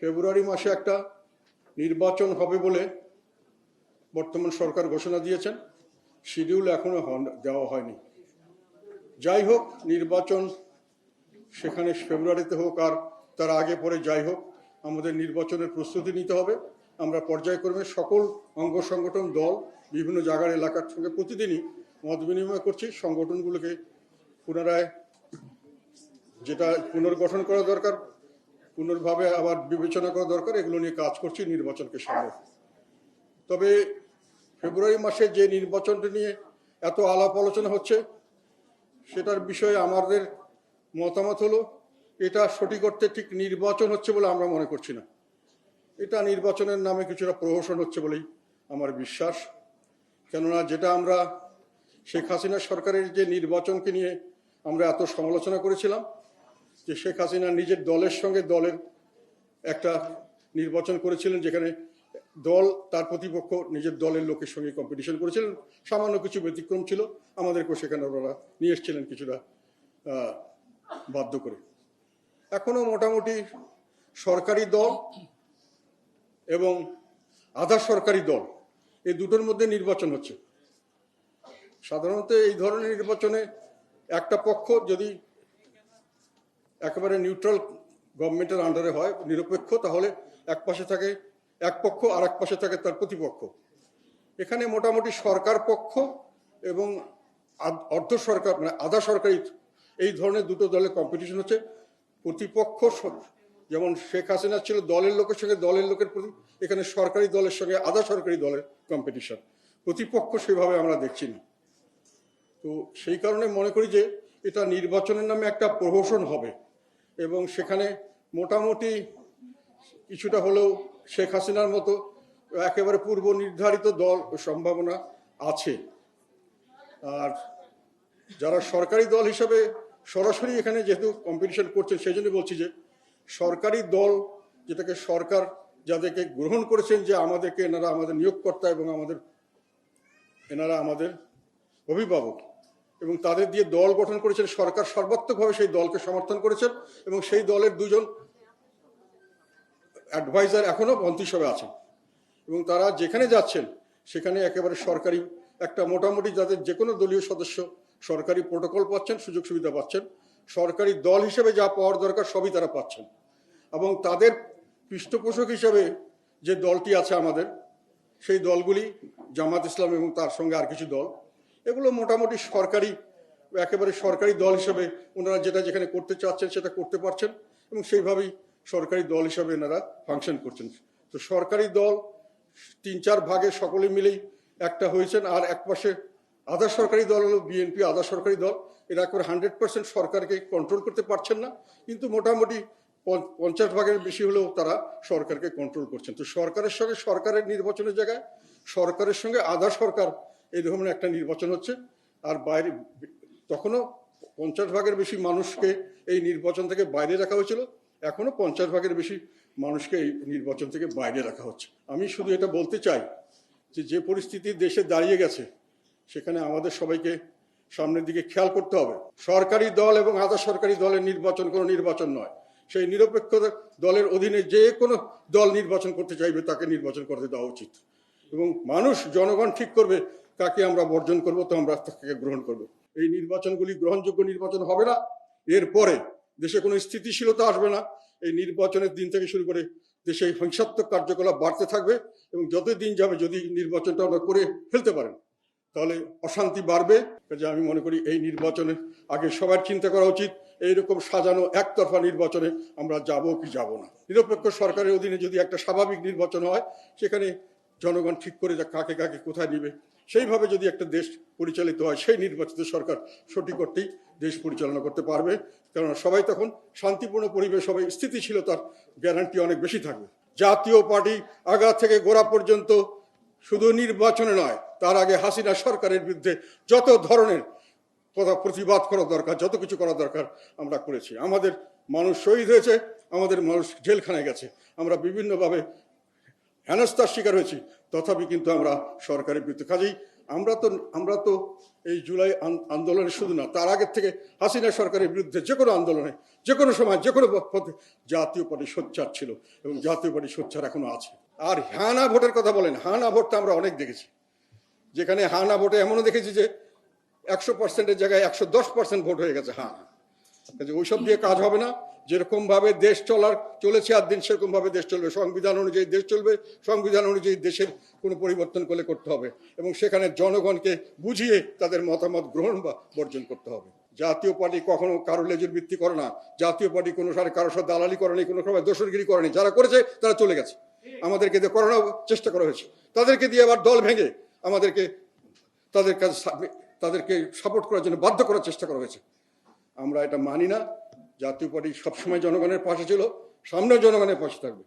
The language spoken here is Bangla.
ফেব্রুয়ারি মাসে একটা নির্বাচন হবে বলে বর্তমান সরকার ঘোষণা দিয়েছেন। শিডিউল এখনো দেওয়া হয়নি। যাই হোক, নির্বাচন সেখানে ফেব্রুয়ারিতে হোক আর তার আগে পরে যাই হোক, আমাদের নির্বাচনের প্রস্তুতি নিতে হবে। আমরা পর্যায়ক্রমে সকল অঙ্গ সংগঠন, দল, বিভিন্ন জায়গার এলাকার সঙ্গে প্রতিদিনই মত বিনিময় করছি। সংগঠনগুলোকে পুনরায় যেটা পুনর্গঠন করা দরকার, পুনর্ভাবে আবার বিবেচনা করা দরকার, এগুলো নিয়ে কাজ করছি নির্বাচনকে সামনে। তবে ফেব্রুয়ারি মাসে যে নির্বাচনটা নিয়ে এত আলাপ আলোচনা হচ্ছে, সেটার বিষয়ে আমাদের মতামত হলো এটা সঠিক অর্থে ঠিক নির্বাচন হচ্ছে বলে আমরা মনে করছি না। এটা নির্বাচনের নামে কিছুটা প্রহসন হচ্ছে বলেই আমার বিশ্বাস। কেননা যেটা আমরা শেখ হাসিনা সরকারের যে নির্বাচনকে নিয়ে আমরা এত সমালোচনা করেছিলাম, যে শেখ হাসিনা নিজের দলের সঙ্গে দলের একটা নির্বাচন করেছিলেন, যেখানে দল তার প্রতিপক্ষ নিজের দলের লোকের সঙ্গে কম্পিটিশন করেছিলেন। সামান্য কিছু ব্যতিক্রম ছিল, আমাদেরকেও সেখানে ওরা নিয়ে এসেছিলেন কিছুটা বাধ্য করে। এখনো মোটামুটি সরকারি দল এবং আধা সরকারি দল, এই দুটোর মধ্যে নির্বাচন হচ্ছে। সাধারণত এই ধরনের নির্বাচনে একটা পক্ষ যদি একেবারে নিউট্রাল গভর্নমেন্টের আন্ডারে হয়, নিরপেক্ষ, তাহলে এক পাশে থাকে এক পক্ষ আর এক পাশে থাকে তার প্রতিপক্ষ। এখানে মোটামুটি সরকার পক্ষ এবং অর্ধ সরকার মানে আধা সরকারি, এই ধরনের দুটো দলের কম্পিটিশন হচ্ছে। প্রতিপক্ষ যেমন শেখ হাসিনা ছিল দলের লোকের সঙ্গে দলের লোকের প্রতি, এখানে সরকারি দলের সঙ্গে আধা সরকারি দলের কম্পিটিশন। প্রতিপক্ষ সেভাবে আমরা দেখছি না। তো সেই কারণে মনে করি যে এটা নির্বাচনের নামে একটা প্রহসন হবে, এবং সেখানে মোটামুটি কিছুটা হলেও শেখ হাসিনার মতো একেবারে পূর্ব নির্ধারিত দল সম্ভাবনা আছে। আর যারা সরকারি দল হিসাবে সরাসরি এখানে যেহেতু কম্পিটিশন করছেন, সেই জন্য বলছি যে সরকারি দল, যেটাকে সরকার যাদেরকে গ্রহণ করেছেন যে আমাদেরকে এনারা আমাদের নিয়োগকর্তা এবং এনারা আমাদের অভিভাবক, এবং তাদের দিয়ে দল গঠন করেছেন, সরকার সর্বাত্মকভাবে সেই দলকে সমর্থন করেছেন, এবং সেই দলের দুজন অ্যাডভাইজার এখনো মন্ত্রিসভায় আছেন, এবং তারা যেখানে যাচ্ছেন সেখানে একেবারে সরকারি একটা মোটামুটি যাদের যে কোনো দলীয় সদস্য সরকারি প্রোটোকল পাচ্ছেন, সুযোগ সুবিধা পাচ্ছেন, সরকারি দল হিসেবে যা পাওয়ার দরকার সবই তারা পাচ্ছেন। এবং তাদের পৃষ্ঠপোষক হিসেবে যে দলটি আছে আমাদের, সেই দলগুলি জামাত ইসলাম এবং তার সঙ্গে আর কিছু দল, এগুলো মোটামুটি সরকারি, একেবারে সরকারি দল হিসেবে ওনারা যেটা যেখানে করতে চাচ্ছেন সেটা করতে পারছেন, এবং সেইভাবেই সরকারি দল হিসাবে এনারা ফাংশন করছেন। তো সরকারি দল 3-4 ভাগে সকলে মিলেই একটা হয়েছেন। আর এক পাশে আধা সরকারি দল হলো বিএনপি, আধা সরকারি দল। এরা একবার 100% সরকারকে কন্ট্রোল করতে পারছেন না, কিন্তু মোটামুটি 50 ভাগের বেশি হলেও তারা সরকারকে কন্ট্রোল করছেন। তো সরকারের সঙ্গে সরকারের নির্বাচনের জায়গায় সরকারের সঙ্গে আধা সরকার, এই ধরনের একটা নির্বাচন হচ্ছে। আর বাইরে তখনও 50 ভাগের বেশি মানুষকে এই নির্বাচন থেকে বাইরে রাখা হয়েছিল, এখনো 50 ভাগের বেশি মানুষকে এই নির্বাচন থেকে বাইরে রাখা হচ্ছে। আমি শুধু এটা বলতে চাই যে পরিস্থিতি দেশে দাঁড়িয়ে গেছে, সেখানে আমাদের সবাইকে সামনের দিকে খেয়াল করতে হবে। সরকারি দল এবং আধা সরকারি দলের নির্বাচন কোনো নির্বাচন নয়। সেই নিরপেক্ষ দলের অধীনে যে কোনো দল নির্বাচন করতে চাইবে তাকে নির্বাচন করতে দেওয়া উচিত, এবং মানুষ, জনগণ ঠিক করবে কাকে আমরা বর্জন করব, তো আমরা তাকে গ্রহণ করব। এই নির্বাচনগুলি গ্রহণযোগ্য নির্বাচন হবে না, এরপরে দেশে কোনো স্থিতিশীলতা আসবে না। এই নির্বাচনের দিন থেকে শুরু করে দেশে হিংসাত্মক কার্যকলাপ বাড়তে থাকবে, এবং যত দিন যাবে যদি নির্বাচনটা আমরা করে ফেলতে পারেন তাহলে অশান্তি বাড়বে। যে আমি মনে করি এই নির্বাচনের আগে সবার চিন্তা করা উচিত, এইরকম সাজানো একতরফা নির্বাচনে আমরা যাব কি যাব না। নিরপেক্ষ সরকারের অধীনে যদি একটা স্বাভাবিক নির্বাচন হয়, সেখানে জনগণ ঠিক করে যা কাকে কাকে কোথায় নিবে, সেইভাবে যদি একটা দেশ পরিচালিত হয়, সেই নির্বাচিত সরকার সঠিক অর্থেই দেশ পরিচালনা করতে পারবে। কারণ সবাই তখন শান্তিপূর্ণ পরিবেশ হবে, স্থিতিশীলতার গ্যারান্টি অনেক বেশি থাকবে। জাতীয় পার্টি আগা থেকে গোড়া পর্যন্ত শুধু নির্বাচনে নয়, তার আগে হাসিনা সরকারের বিরুদ্ধে যত ধরনের কথা প্রতিবাদ করা দরকার, যত কিছু করা দরকার আমরা করেছি। আমাদের মানুষ শহীদ হয়েছে, আমাদের মানুষ জেলখানায় গেছে, আমরা বিভিন্নভাবে হেনস্থার শিকার হয়েছি, তথাপি কিন্তু আমরা সরকারের বিরুদ্ধে। কাজেই আমরা তো এই জুলাই আন্দোলনে শুধু না, তার আগের থেকে হাসিনা সরকারের বিরুদ্ধে যে কোনো আন্দোলনে, যে কোনো সময়, যে কোনো পথে জাতীয় পার্টি সোচ্চার ছিল এবং জাতীয় পার্টি সোচ্চার এখনো আছে। আর হ্যাঁ না ভোটের কথা বলেন, হ্যাঁ না ভোটটা আমরা অনেক দেখেছি, যেখানে হ্যাঁ না ভোটে এমনও দেখেছি যে 100%-এর জায়গায় 110% ভোট হয়ে গেছে হ্যাঁ। ওইসব দিয়ে কাজ হবে না। যেরকম ভাবে দেশ চলেছে আর দিন সেরকম ভাবে দেশ চলবে, সংবিধান অনুযায়ী দেশ চলবে, সংবিধান অনুযায়ী দেশের কোনো পরিবর্তন করতে হবে এবং সেখানে জনগণকে বুঝিয়ে তাদের মতামত গ্রহণ বা বর্জন করতে হবে। জাতীয় পার্টি কখনো কারো লেজুর ভিত্তি করে না, জাতীয় পার্টি কোনো কারোর সাথে দালালি করেনি, কোনো সময় দোসরগিরি করেনি। যারা করেছে তারা চলে গেছে, আমাদেরকে দিয়ে করানোর চেষ্টা করা হয়েছে, তাদেরকে দিয়ে আবার দল ভেঙে আমাদেরকে তাদেরকে সাপোর্ট করার জন্য বাধ্য করার চেষ্টা করা হয়েছে। আমরা এটা মানি না। জাতীয় পার্টি সবসময় জনগণের পাশে ছিল, সামনেও জনগণের পাশে থাকবে।